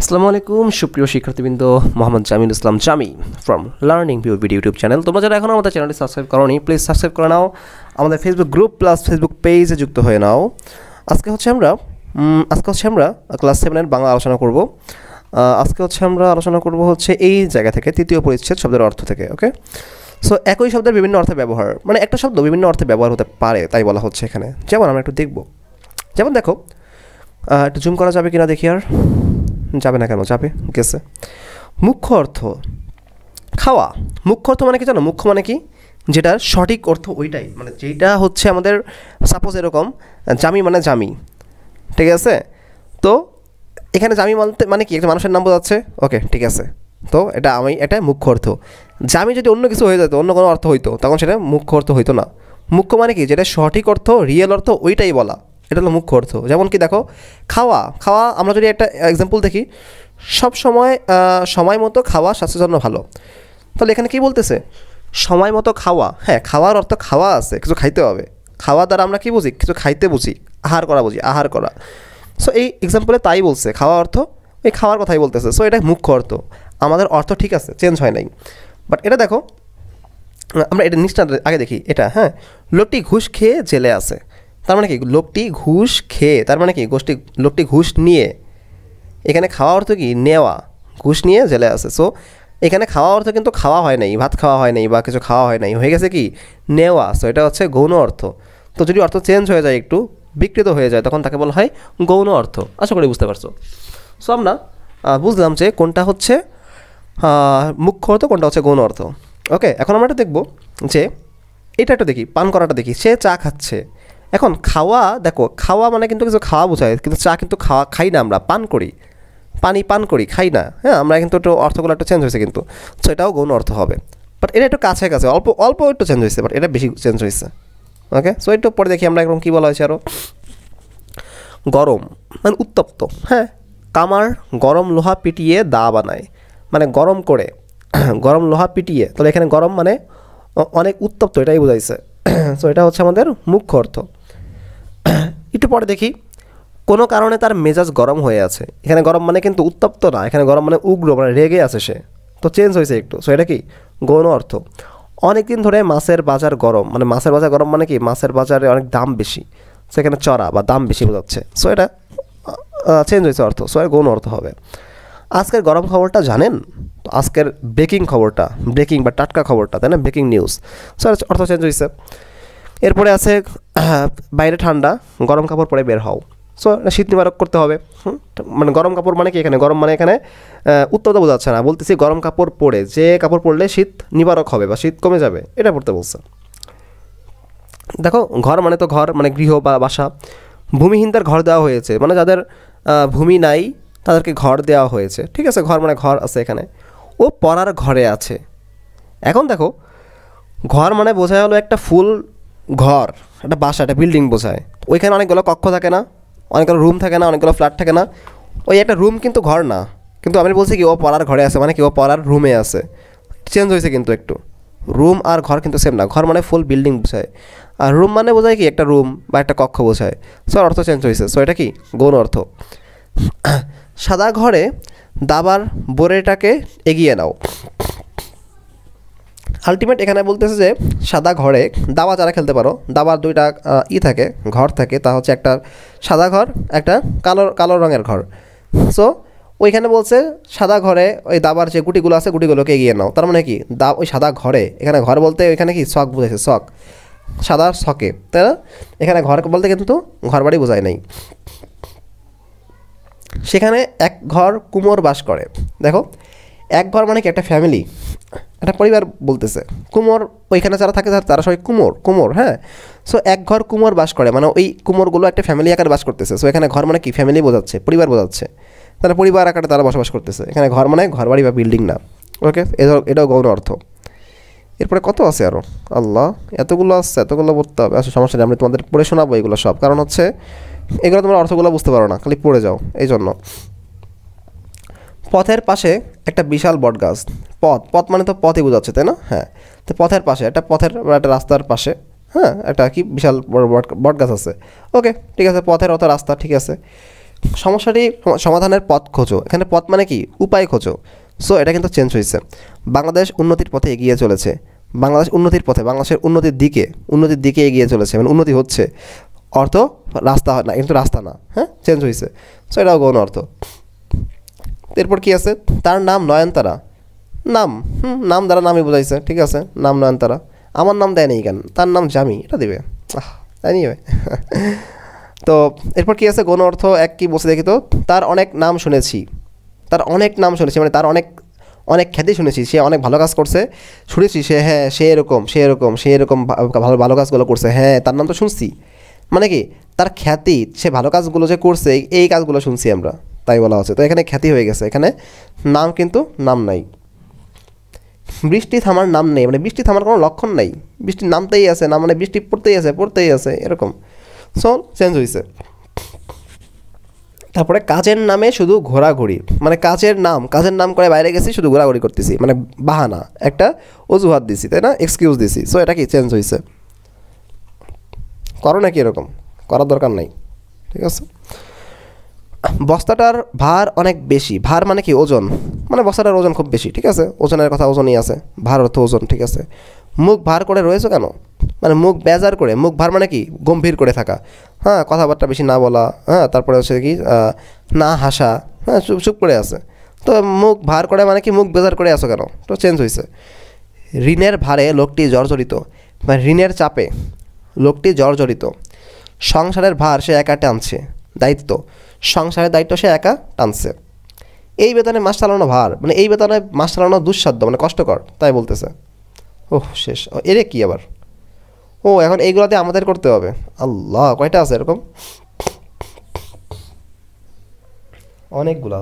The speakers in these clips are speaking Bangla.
আসসালামু আলাইকুম সুপ্রিয় শিক্ষার্থীবৃন্দ, Mohammad Jamil Islam Jami from learning view video YouTube channel. তোমরা যারা এখন আমাদের চ্যানেলটি সাবস্ক্রাইব করোনি, প্লিজ সাবস্ক্রাইব করে নাও। আমাদের ফেসবুক গ্রুপ প্লাস ফেসবুক পেজে যুক্ত হয়ে নাও। আজকে হচ্ছে আমরা ক্লাস 7-এর বাংলা আলোচনা করব। আমরা আলোচনা করব এই জায়গা থেকে, তৃতীয় পরিচ্ছেদ শব্দের অর্থ থেকে। ওকে, সো একই শব্দের বিভিন্ন অর্থে ব্যবহার, মানে একটা শব্দ বিভিন্ন অর্থে ব্যবহার হতে পারে, তাই বলা হচ্ছে এখানে। যেমন আমরা একটু দেখব, যেমন দেখো, একটু জুম করা যাবে কিনা দেখি। আর যাবে না কেন? যাবে, গেছে। মুখ্য অর্থ খাওয়া। মুখ্য অর্থ মানে কি জানো? মুখ্য মানে কি, যেটার সঠিক অর্থ ওইটাই, মানে যেটা হচ্ছে আমাদের, সাপোজ এরকম জামি মানে জামি, ঠিক আছে? তো এখানে জামি মানে কি, একটা মানুষের নাম বোঝাচ্ছে। ওকে, ঠিক আছে। তো এটা মুখ্য অর্থ। জামি যদি অন্য কিছু হয়ে যেত, অন্য কোনো অর্থ হইতো, তখন সেটা মুখ্য অর্থ হইতো না। মুখ্য মানে কি, যেটা সঠিক অর্থ, রিয়েল অর্থ ওইটাই বলা, এটা হলো মুখ্য অর্থ। যেমন কি দেখো, খাওয়া। আমরা যদি একটা এক্সাম্পল দেখি, সব সময় মতো খাওয়া স্বাস্থ্যের জন্য ভালো। তাহলে এখানে কি বলতেছে? সময় মতো খাওয়া। হ্যাঁ, খাওয়ার অর্থ খাওয়া আছে, কিছু খাইতে হবে। খাওয়া দ্বারা আমরা কি বুঝি? কিছু খাইতে বুঝি, আহার করা বুঝি, আহার করা। সো এই এক্সাম্পলে তাই বলছে, খাওয়া অর্থ এই খাওয়ার কথাই বলতেছে। সো এটা মুখ্য অর্থ, আমাদের অর্থ ঠিক আছে, চেঞ্জ হয় নাই। বাট এটা দেখো, আমরা এটা নিচটা আগে দেখি। এটা, হ্যাঁ, লোকটি ঘুষ খেয়ে জেলে আছে। তার মানে কি, লোকটি ঘুষ খেয়ে, তার মানে কি, লোকটি ঘুষ নিয়ে। এখানে খাওয়া অর্থ কি? নেওয়া। ঘুষ নিয়ে জেলে আছে। সো এখানে খাওয়া অর্থ কিন্তু খাওয়া হয় নাই, ভাত খাওয়া হয় নাই বা কিছু খাওয়া হয় নাই, হয়ে গেছে কি নেওয়া। সো এটা হচ্ছে গৌণ অর্থ। তো যদি অর্থ চেঞ্জ হয়ে যায়, একটু বিকৃত হয়ে যায়, তখন তাকে বলা হয় গৌণ অর্থ। আশা করি বুঝতে পারছো। সো আমরা বুঝলাম যে কোনটা হচ্ছে মুখ্য অর্থ, কোনটা হচ্ছে গৌণ অর্থ। ওকে, এখন আমরা এটা দেখবো যে এটা একটু দেখি, পান করাটা দেখি। সে চা খাচ্ছে। এখন খাওয়া, দেখো, খাওয়া মানে কিন্তু কিছু খাওয়া বোঝায়, কিন্তু চা কিন্তু খাই না, আমরা পান করি, পানি পান করি, খাই না। হ্যাঁ, আমরা কিন্তু একটু অর্থগুলো একটু চেঞ্জ হয়েছে কিন্তু। সো এটাও গৌণ অর্থ হবে। বাট এটা একটু কাছে অল্প একটু চেঞ্জ হয়েছে, বাট এটা বেশি চেঞ্জ হয়েছে। ওকে, সো একটু পরে দেখি আমরা এরকম কী বলা হয়েছে আরও। গরম মানে উত্তপ্ত। হ্যাঁ, কামার গরম লোহা পিটিয়ে দা বানায়, মানে গরম করে, গরম লোহা পিটিয়ে। তাহলে এখানে গরম মানে অনেক উত্তপ্ত, এটাই বোঝাইছে। সো এটা হচ্ছে আমাদের মুখ্য অর্থ। একটু পরে দেখি, কোনো কারণে তার মেজাজ গরম হয়ে আছে। এখানে গরম মানে কিন্তু উত্তপ্ত না, এখানে গরম মানে উগ্র, মানে রেগে আছে সে। তো চেঞ্জ হয়েছে একটু। সো এটা কি গৌণ অর্থ। অনেক দিন ধরে মাছের বাজার গরম, মানে মাছের বাজার গরম মানে কি, মাছের বাজারে অনেক দাম বেশি, সেখানে চড়া বা দাম বেশি বোঝাচ্ছে। সো এটা চেঞ্জ হয়েছে অর্থ। সো এর গৌণ অর্থ হবে। আজকের গরম খবরটা জানেন? তো আজকের ব্রেকিং খবরটা, ব্রেকিং বা টাটকা খবরটা, তাই না, ব্রেকিং নিউজ। সো অর্থ চেঞ্জ হয়েছে। এরপরে আছে বাইরে ঠান্ডা, গরম কাপড় পরে বের হও। সো শীত নিবারক করতে হবে। মানে গরম কাপড় মানে কি, এখানে গরম মানে এখানে উত্তরটা বোঝাচ্ছে না, বলতেছি গরম কাপড় পরে, যে কাপড় পরলে শীত নিবারক হবে বা শীত কমে যাবে, এটা পড়তে বলছে। দেখো, ঘর মানে তো ঘর, মানে গৃহ বা বাসা। ভূমিহীনদের ঘর দেওয়া হয়েছে, মানে যাদের ভূমি নাই তাদেরকে ঘর দেওয়া হয়েছে। ঠিক আছে, ঘর মানে ঘর আছে এখানে। ও পড়ার ঘরে আছে। এখন দেখো, ঘর মানে বোঝায় হলো একটা ফুল ঘর, একটা বাসা, একটা বিল্ডিং বোঝায়। ওইখানে অনেকগুলো কক্ষ থাকে না, অনেকগুলো রুম থাকে না, অনেকগুলো ফ্ল্যাট থাকে না। ওই একটা রুম কিন্তু ঘর না। কিন্তু আমি বলছি কি, ও পড়ার ঘরে আছে, মানে কি, ও পড়ার রুমে আছে। চেঞ্জ হয়েছে কিন্তু একটু। রুম আর ঘর কিন্তু সেম না। ঘর মানে ফুল বিল্ডিং বোঝায়, আর রুম মানে বোঝায় কি, একটা রুম বা একটা কক্ষ বোঝায়। সো অর্থ চেঞ্জ হয়েছে। সো এটা কি গৌণ অর্থ। সাদা ঘরে দাবার বোরেটাকে এগিয়ে নাও। আলটিমেট এখানে বলতেছে যে সাদা ঘরে দাবা যারা খেলতে পারো, দাবার দুইটা থাকে, ঘর থাকে। তা হচ্ছে একটা সাদা ঘর, একটা কালো রঙের ঘর। সো ওইখানে বলছে সাদা ঘরে ওই দাবার যে গুটিগুলো আছে, গুটিগুলোকে এগিয়ে নাও। তার মানে কি, ওই সাদা ঘরে, এখানে ঘর বলতে ওইখানে কি শখ বুঝেছে, শখ, সাদা শখে, তাই না? এখানে ঘর বলতে কিন্তু ঘর বাড়ি বোঝায় নাই। সেখানে এক ঘর কুমোর বাস করে। দেখো, এক ঘর মানে কি, একটা ফ্যামিলি, একটা পরিবার বলতেছে। কুমোর ওইখানে যারা থাকে তারা সবাই কুমোর। হ্যাঁ, সো এক ঘর কুমোর বাস করে, মানে ওই কুমোরগুলো একটা ফ্যামিলি আকারে বাস করতেছে। সো এখানে ঘর মানে কি, ফ্যামিলি বোঝাচ্ছে, পরিবার বোঝাচ্ছে। তারা পরিবার আকারে তারা বসবাস করতেছে। এখানে ঘর মানে ঘর বাড়ি বা বিল্ডিং না। ওকে, এটাও গৌণ অর্থ। এরপরে কত আছে আরও? আল্লাহ, এতগুলো আসছে, এতগুলো পড়তে হবে। আসলে সমস্যা নেই, আমি তোমাদের পড়ে শোনাবো এগুলো সব। কারণ হচ্ছে এগুলো তোমরা অর্থগুলো বুঝতে পারো না, খালি পড়ে যাও, এই জন্য। পথের পাশে একটা বিশাল বটগাছ। পথ মানে তো পথই বোঝাচ্ছে, তাই না? হ্যাঁ, তো পথের পাশে একটা রাস্তার পাশে, হ্যাঁ, একটা কি বিশাল বট গাছ আছে। ওকে, ঠিক আছে, পথের অত রাস্তা, ঠিক আছে। সমস্যাটি সমাধানের পথ খোঁজো, এখানে পথ মানে কি উপায় খোঁজো। সো এটা কিন্তু চেঞ্জ হয়েছে। বাংলাদেশ উন্নতির পথে এগিয়ে চলেছে, বাংলাদেশ উন্নতির পথে, বাংলাদেশের উন্নতির দিকে এগিয়ে চলেছে, মানে উন্নতি হচ্ছে। অর্থ রাস্তা না, কিন্তু রাস্তা না, হ্যাঁ চেঞ্জ হয়েছে। সো এটাও গৌণ অর্থ। এরপর কি আছে, তার নাম নয়নতারা। নাম নাম দ্বারা নামই বোঝাইছে, ঠিক আছে, নাম নয়নতারা। আমার নাম দেয় নেই কেন, তার নাম জামি, এটা দেবে, তাই নিয়ে। তো এরপর কি আছে, গৌণ অর্থ এক কি বসে দেখি তো, তার অনেক নাম শুনেছি, তার অনেক নাম শুনেছি মানে তার অনেক অনেক খ্যাতি শুনেছি, সে অনেক ভালো কাজ করছে, শুনেছি সে, হ্যাঁ সে এরকম ভালো ভালো কাজগুলো করছে, হ্যাঁ তার নাম তো শুনছি, মানে কি তার খ্যাতি, সে ভালো কাজগুলো যে করছে এই কাজগুলো শুনছি আমরা, তাই বলা হচ্ছে। তো এখানে খ্যাতি হয়ে গেছে, এখানে নাম কিন্তু নাম নাই। বৃষ্টি থামার নাম নেই, মানে বৃষ্টি থামার কোনো লক্ষণ নাই, বৃষ্টি নামতেই আছে, না মানে বৃষ্টি পড়তেই আছে এরকম। সো চেঞ্জ হয়েছে। তারপরে কাজের নামে শুধু ঘোরাঘুরি, মানে কাজের নাম করে বাইরে গেছি, শুধু ঘোরাঘুরি করতেছি, মানে বাহানা, একটা অজুহাত দিছি, তাই না, এক্সকিউজ দিছি। সো এটা কি চেঞ্জ হয়েছে। করো নাকি এরকম, করার দরকার নাই, ঠিক আছে। বস্তাটার ভার অনেক বেশি, ভার মানে কি ওজন, মানে বস্তাটার ওজন খুব বেশি, ঠিক আছে, ওজনের কথা ওজনই আছে, ভার অর্থ ওজন, ঠিক আছে। মুখ ভার করে রয়েছে কেন, মানে মুখ বেজার করে, মুখ ভার মানে কি গম্ভীর করে থাকা, হ্যাঁ কথাবার্তা বেশি না বলা, হ্যাঁ তারপরে হচ্ছে কি না হাসা, হ্যাঁ চুপ করে আছে। তো মুখ ভার করে মানে কি মুখ বেজার করে আসো কেন, তো চেঞ্জ হয়েছে। ঋণের ভারে লোকটি জর্জরিত, মানে ঋণের চাপে লোকটি জর্জরিত। সংসারের ভার সে একা টানছে, দায়িত্ব, সংসারের দায়িত্ব সে একা টানছে। এই বেতনে মাস চালানো ভার, মানে এই বেতনে মাস চালানো দুঃসাধ্য, মানে কষ্টকর, তাই বলতেছে। ওহ শেষ, এরে কি আবার, ও এখন এইগুলোতে আমাদের করতে হবে। আল্লাহ, কয়টা আছে এরকম, অনেকগুলো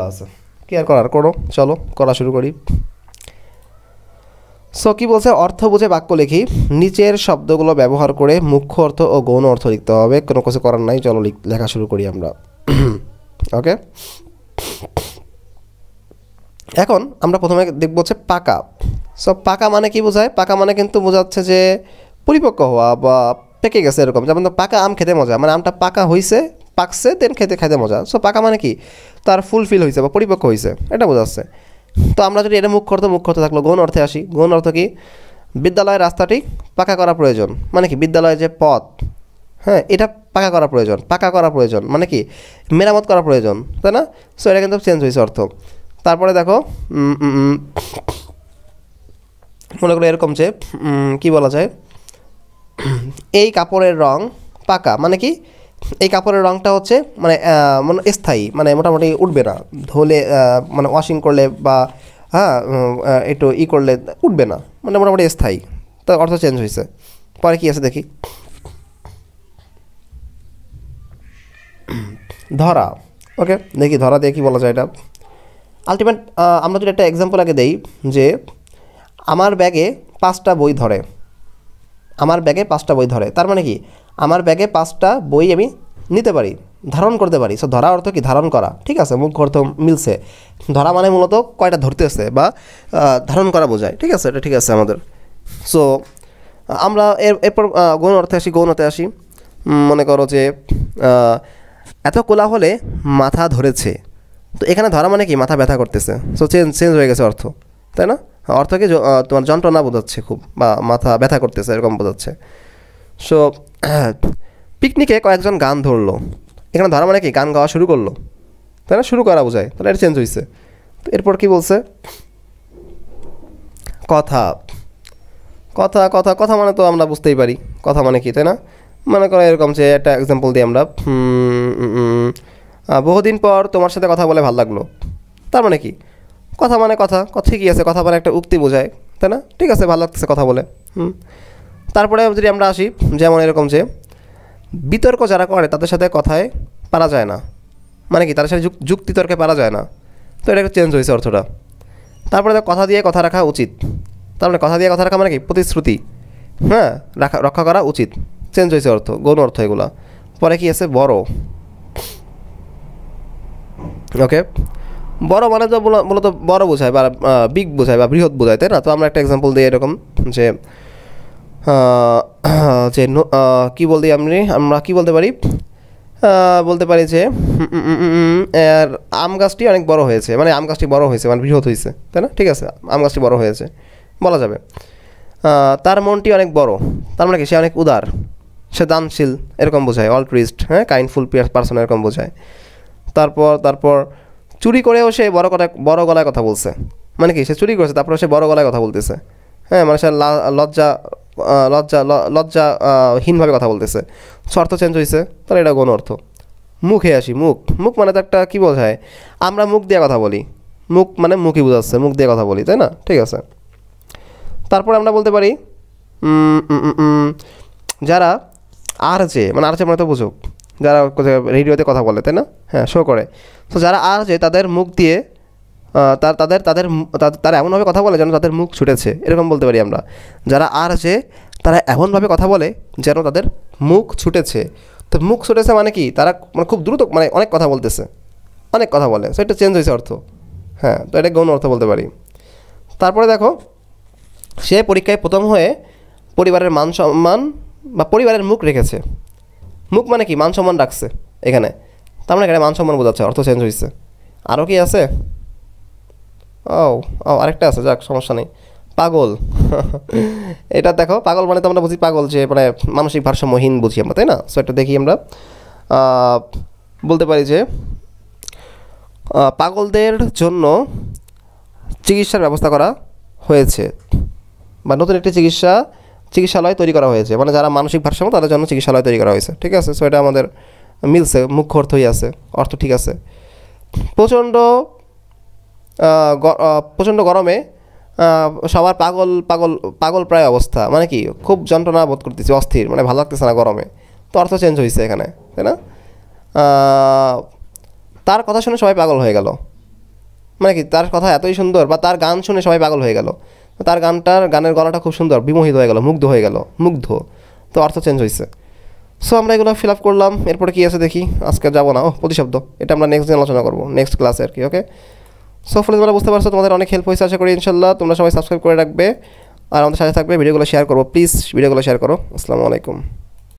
আছে, কি আর করার, করো, চলো করা শুরু করি। সো কি বলছে, অর্থ বুঝে বাক্য লিখি, নিচের শব্দগুলো ব্যবহার করে মুখ্য অর্থ ও গৌণ অর্থ লিখতে হবে, কোনো কিছু করার নাই, চলো লেখা শুরু করি আমরা। ওকে, এখন আমরা প্রথমে দেখব হচ্ছে পাকা। সো পাকা মানে কি বোঝায়, পাকা মানে কিন্তু বোঝাচ্ছে যে পরিপক্ক হওয়া বা পেকে গেছে এরকম, যেমন পাকা আম খেতে মজা, মানে আমটা পাকা হয়েছে, পাকছে, দেন খেতে মজা। সো পাকা মানে কি তার ফুলফিল হয়েছে বা পরিপক্ক হয়েছে, এটা বোঝাচ্ছে। তো আমরা যদি এটা মুখ্য অর্থ থাকলো, গৌণ অর্থে আসি। গৌণ অর্থ কি, বিদ্যালয়ের রাস্তাটি পাকা করা প্রয়োজন, মানে কি বিদ্যালয়ের যে পথ, হ্যাঁ এটা পাকা করা প্রয়োজন মানে কি মেরামত করা প্রয়োজন, তাই না। সো এটা কিন্তু চেঞ্জ হয়েছে অর্থ। তারপরে দেখো মনে করো এরকম যে কি বলা যায়, এই কাপড়ের রং পাকা, মানে কি এই কাপড়ের রংটা হচ্ছে মানে স্থায়ী, মানে মোটামুটি উঠবে না, ধুলে মানে ওয়াশিং করলে বা হ্যাঁ একটু করলে উঠবে না, মানে মোটামুটি স্থায়ী। তো অর্থ চেঞ্জ হয়েছে। পরে কি আছে দেখি, ধরা। ওকে, দেখি ধরা দিয়ে কী বলা যায় এটা। আলটিমেট আমরা যদি একটা এক্সাম্পল আগে দেই যে আমার ব্যাগে 5টা বই ধরে, তার মানে কি আমার ব্যাগে 5টা বই আমি নিতে পারি, ধারণ করতে পারি। সো ধরা অর্থ কি ধারণ করা, ঠিক আছে, মুখ্য অর্থ মিলছে। ধরা মানে মূলত কয়টা ধরতেছে বা ধারণ করা বোঝায়, ঠিক আছে, এটা ঠিক আছে আমাদের। সো আমরা এরপর গৌণতে আসি। মনে করো যে এত কোলাহলে মাথা ধরেছে, তো এখানে ধরা মানে কি মাথা ব্যথা করতেছে। সো চেঞ্জ হয়ে গেছে অর্থ, তাই না। অর্থ কি তোমার যন্ত্রণা বোঝাচ্ছে খুব, বা মাথা ব্যথা করতেছে এরকম বোঝাচ্ছে। সো পিকনিকে কয়েকজন গান ধরলো, এখানে ধরা মানে কি গান গাওয়া শুরু করলো, তাই না, শুরু করা বোঝায়, তাহলে এটা চেঞ্জ হয়েছে। তো এরপর কি বলছে, কথা মানে তো আমরা বুঝতেই পারি কথা মানে কি, তাই না। মনে করো এরকম যে একটা এক্সাম্পল দিই আমরা, বহুদিন পর তোমার সাথে কথা বলে ভালো লাগলো, তার মানে কি কথা মানে কথা ঠিকই আছে, কথা মানে একটা উক্তি বোঝায়, তাই না, ঠিক আছে, ভালো লাগতেছে কথা বলে। তারপরে যদি আমরা আসি, যেমন এরকম যে বিতর্ক যারা করে তাদের সাথে কথায় পারা যায় না, মানে কি তাদের সাথে যুক্তি তর্কে পারা যায় না। তো এটা চেঞ্জ হয়েছে অর্থটা। তারপরে কথা দিয়ে কথা রাখা উচিত, তার মানে কথা দিয়ে কথা রাখা মানে কি প্রতিশ্রুতি, হ্যাঁ রক্ষা করা উচিত, চেঞ্জ হয়েছে অর্থ, গৌণ অর্থ এগুলা। পরে কি আছে, বড়। ওকে, বড় মানে তো মূলত বড় বোঝায় বা বিগ বোঝায় বা বৃহৎ বোঝায়, তাই না। তো আমরা একটা এক্সাম্পল দিই এরকম যে কী বলতে আমরা কী বলতে পারি, বলতে পারি যে আম গাছটি অনেক বড় হয়েছে, মানে আম গাছটি বড় হয়েছে মানে বৃহৎ হয়েছে, তাই না? ঠিক আছে, আম গাছটি বড় হয়েছে বলা যাবে। তার মনটি অনেক বড়, তার মানে কি সে অনেক উদার, সে দানশীল, এরকম বোঝায়। অলট্রুইস্ট, হ্যাঁ, কাইন্ডফুল পারসন, এরকম বোঝায়। তারপর চুরি করেও সে বড় গলায় কথা বলছে, মানে কি সে চুরি করেছে তারপরে সে বড় গলায় কথা বলতেছে, হ্যাঁ, মানে সে হীনভাবে কথা বলতেছে। সো অর্থ চেঞ্জ হয়েছে, তাহলে এটা গৌণ অর্থ। মুখে আসি, মুখ মানে তো একটা কী বোঝায়, আমরা মুখ দিয়ে কথা বলি, মুখ মানে মুখই বোঝাচ্ছে, মুখ দিয়ে কথা বলি, তাই না? ঠিক আছে, তারপরে আমরা বলতে পারি যারা আরজে, মানে আরজে মানে তো বুঝো, যারা রেডিওতে কথা বলে, তাই না? হ্যাঁ, শো করে। তো যারা আরজে তাদের মুখ দিয়ে তারা এমনভাবে কথা বলে যেন তাদের মুখ ছুটেছে, এরকম বলতে পারি আমরা। যারা আরজে তারা এমনভাবে কথা বলে যেন তাদের মুখ ছুটেছে। তো মুখ ছুটেছে মানে কি, তারা মানে খুব দ্রুত, মানে অনেক কথা বলতেছে, অনেক কথা বলে। সো এটা চেঞ্জ হয়েছে অর্থ, হ্যাঁ, তো এটা গৌণ অর্থ বলতে পারি। তারপরে দেখো, সে পরীক্ষায় প্রথম হয়ে পরিবারের মান সম্মান বা পরিবারের মুখ রেখেছে। মুখ মানে কি, মান সম্মান রাখছে এখানে, তার মানে এখানে মান সম্মান বোঝাচ্ছে, অর্থ চেঞ্জ হয়েছে। আরও কি আছে? আরেকটা আছে, যাক সমস্যা নেই, পাগল। এটা দেখো, পাগল মানে তো আমরা বুঝি পাগল, যে মানে মানসিক ভারসাম্যহীন বুঝি আমরা, তাই না? সো এটা দেখি আমরা বলতে পারি যে পাগলদের জন্য চিকিৎসার ব্যবস্থা করা হয়েছে, বা নতুন একটি চিকিৎসালয় তৈরি করা হয়েছে, মানে যারা মানসিক ভারসাম্য তাদের জন্য চিকিৎসালয় তৈরি করা হয়েছে। ঠিক আছে, সো এটা আমাদের মিলছে, মুখ্য অর্থই আছে, অর্থ ঠিক আছে। প্রচণ্ড গরমে সবার পাগল প্রায় অবস্থা, মানে কি খুব যন্ত্রণা বোধ করতেছে, অস্থির, মানে ভালো লাগতেছে না গরমে। তো অর্থ চেঞ্জ হয়েছে এখানে, তাই না? তার কথা শুনে সবাই পাগল হয়ে গেল, মানে কি তার কথা এতই সুন্দর, বা তার গান শুনে সবাই পাগল হয়ে গেল, তার গানের গলাটা খুব সুন্দর, বিমোহিত হয়ে গেল, মুগ্ধ। তো অর্থ চেঞ্জ হয়েছে। সো আমরা এগুলো ফিল আপ করলাম। এরপরে কী আছে দেখি, আজকে যাবো না, প্রতিশব্দ, এটা আমরা নেক্সট দিন আলোচনা করবো, নেক্সট ক্লাসে আর কি। ওকে, সো ফলে তোমরা বুঝতে পারছো, তোমাদের অনেক হেল্প হয়েছে আশা করি ইনশাল্লাহ। তোমরা সবাই সাবস্ক্রাইব করে রাখবে আর আমাদের সাথে থাকবে, ভিডিওগুলো শেয়ার করবো, প্লিজ ভিডিওগুলো শেয়ার করো। আসসালামু আলাইকুম।